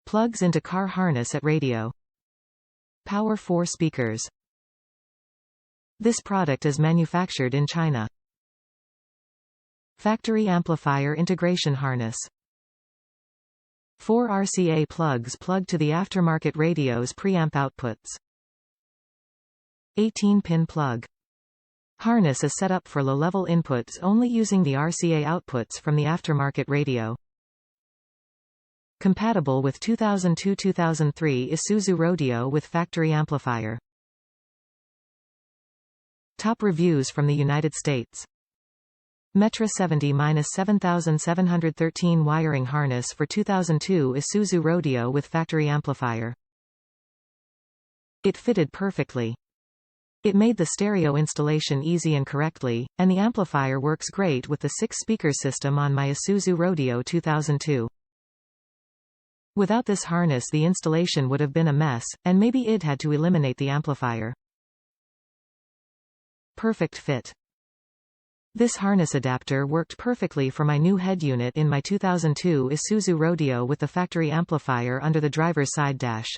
Plugs into car harness at radio. Power 4 speakers. This product is manufactured in China. Factory amplifier integration harness. 4 RCA plugs plugged to the aftermarket radio's preamp outputs. 18-pin plug. Harness is set up for low-level inputs only using the RCA outputs from the aftermarket radio. Compatible with 2002-2003 Isuzu Rodeo with factory amplifier. Top reviews from the United States. Metra 70-7713 wiring harness for 2002 Isuzu Rodeo with factory amplifier. It fitted perfectly. It made the stereo installation easy and correctly, and the amplifier works great with the 6-speaker system on my Isuzu Rodeo 2002. Without this harness the installation would have been a mess, and maybe I'd had to eliminate the amplifier. Perfect fit. This harness adapter worked perfectly for my new head unit in my 2002 Isuzu Rodeo with the factory amplifier under the driver's side dash.